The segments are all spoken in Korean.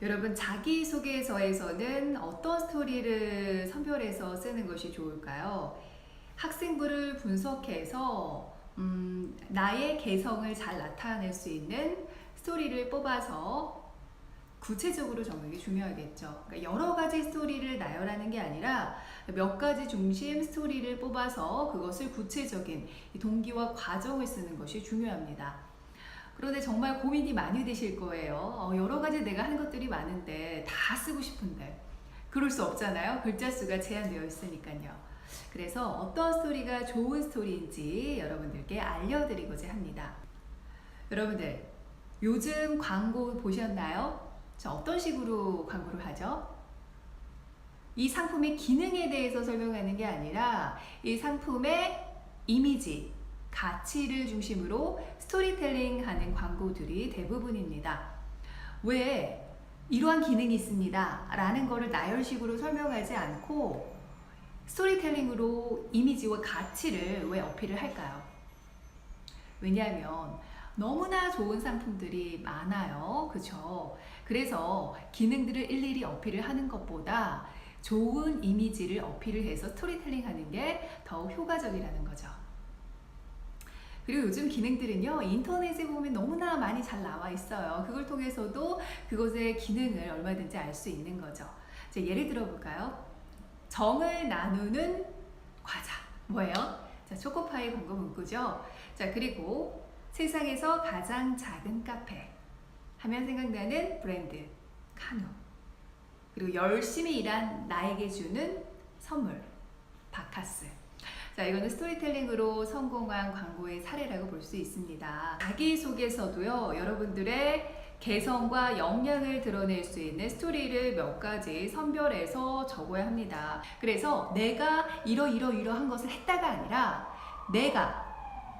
여러분, 자기소개서에서는 어떤 스토리를 선별해서 쓰는 것이 좋을까요? 학생부를 분석해서 나의 개성을 잘 나타낼 수 있는 스토리를 뽑아서 구체적으로 적는 게 중요하겠죠. 그러니까 여러 가지 스토리를 나열하는 게 아니라 몇 가지 중심 스토리를 뽑아서 그것을 구체적인 동기와 과정을 쓰는 것이 중요합니다. 그런데 정말 고민이 많이 되실 거예요. 여러 가지 내가 한 것들이 많은데 다 쓰고 싶은데 그럴 수 없잖아요. 글자 수가 제한되어 있으니까요. 그래서 어떤 스토리가 좋은 스토리인지 여러분들께 알려드리고자 합니다. 여러분들, 요즘 광고 보셨나요? 어떤 식으로 광고를 하죠? 이 상품의 기능에 대해서 설명하는 게 아니라 이 상품의 이미지, 가치를 중심으로 스토리텔링 하는 광고들이 대부분입니다. 왜 이러한 기능이 있습니다 라는 거를 나열식으로 설명하지 않고 스토리텔링으로 이미지와 가치를 왜 어필을 할까요? 왜냐하면 너무나 좋은 상품들이 많아요. 그쵸? 그래서 기능들을 일일이 어필을 하는 것보다 좋은 이미지를 어필을 해서 스토리텔링 하는 게 더 효과적이라는 거죠. 그리고 요즘 기능들은요, 인터넷에 보면 너무나 많이 잘 나와 있어요. 그걸 통해서도 그것의 기능을 얼마든지 알 수 있는 거죠. 자, 예를 들어 볼까요? 정을 나누는 과자. 뭐예요? 자, 초코파이 광고 문구죠. 자, 그리고 세상에서 가장 작은 카페 하면 생각나는 브랜드 카누. 그리고 열심히 일한 나에게 주는 선물 바카스. 자, 이거는 스토리텔링으로 성공한 광고의 사례라고 볼 수 있습니다. 자기소개서도요, 여러분들의 개성과 역량을 드러낼 수 있는 스토리를 몇 가지 선별해서 적어야 합니다. 그래서 내가 이러한 것을 했다가 아니라 내가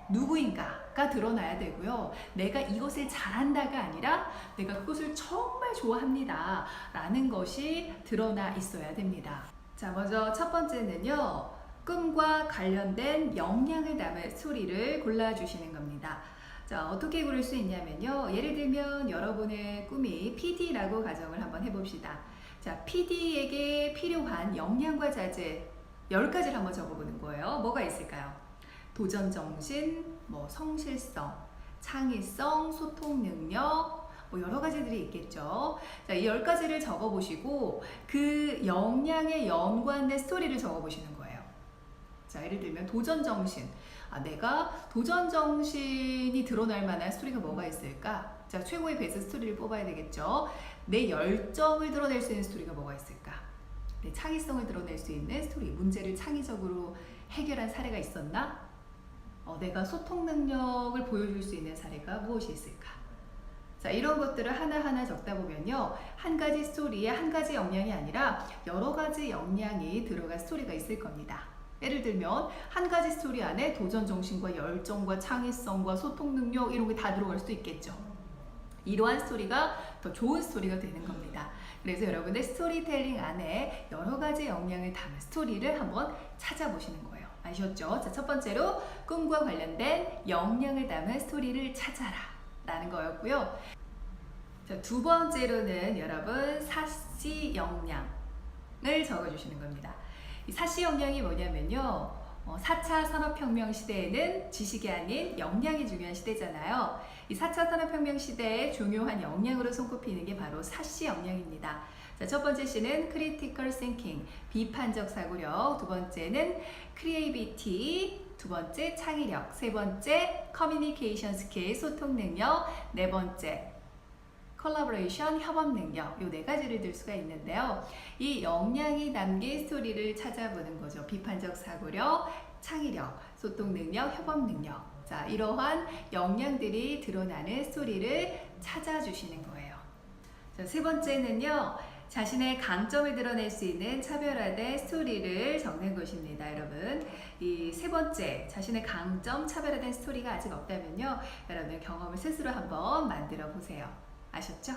누구인가가 드러나야 되고요. 내가 이것을 잘한다가 아니라 내가 그것을 정말 좋아합니다 라는 것이 드러나 있어야 됩니다. 자, 먼저 첫 번째는요, 꿈과 관련된 역량을 담은 스토리를 골라주시는 겁니다. 자, 어떻게 고를 수 있냐면요, 예를 들면 여러분의 꿈이 PD라고 가정을 한번 해봅시다. 자, PD에게 필요한 역량과 자질 10가지를 한번 적어보는 거예요. 뭐가 있을까요? 도전정신, 성실성, 창의성, 소통 능력, 여러 가지들이 있겠죠. 자, 이 10가지를 적어보시고 그 역량에 연관된 스토리를 적어보시는 거예요. 자, 예를 들면 도전정신. 내가 도전정신이 드러날 만한 스토리가 뭐가 있을까? 자, 최고의 베스트 스토리를 뽑아야 되겠죠. 내 열정을 드러낼 수 있는 스토리가 뭐가 있을까? 내 창의성을 드러낼 수 있는 스토리. 문제를 창의적으로 해결한 사례가 있었나? 내가 소통 능력을 보여줄 수 있는 사례가 무엇이 있을까? 자, 이런 것들을 하나하나 적다 보면요, 한 가지 스토리에 한 가지 역량이 아니라 여러 가지 역량이 들어간 스토리가 있을 겁니다. 예를 들면 한 가지 스토리 안에 도전 정신과 열정과 창의성과 소통 능력 이런 게 다 들어갈 수도 있겠죠. 이러한 스토리가 더 좋은 스토리가 되는 겁니다. 그래서 여러분의 스토리텔링 안에 여러 가지 역량을 담은 스토리를 한번 찾아보시는 거예요. 아셨죠? 자, 첫 번째로 꿈과 관련된 역량을 담은 스토리를 찾아라 라는 거였고요. 자, 두 번째로는 여러분 사시 역량을 적어주시는 겁니다. 이 사시 역량이 뭐냐면요, 4차 산업혁명 시대에는 지식이 아닌 역량이 중요한 시대잖아요. 이 4차 산업혁명 시대에 중요한 역량으로 손꼽히는 게 바로 사시 역량입니다. 자, 첫 번째 C는 critical thinking, 비판적 사고력. 두 번째는 creativity, 두 번째 창의력. 세 번째 communication skill, 소통 능력. 네 번째 콜라보레이션, 협업 능력. 요 4가지를 들 수가 있는데요. 이 역량이 담긴 스토리를 찾아보는 거죠. 비판적 사고력, 창의력, 소통 능력, 협업 능력. 자, 이러한 역량들이 드러나는 스토리를 찾아주시는 거예요. 자, 세 번째는요, 자신의 강점을 드러낼 수 있는 차별화된 스토리를 적는 것입니다. 여러분, 이 세 번째, 자신의 강점, 차별화된 스토리가 아직 없다면요, 여러분 경험을 스스로 한번 만들어 보세요. 아셨죠?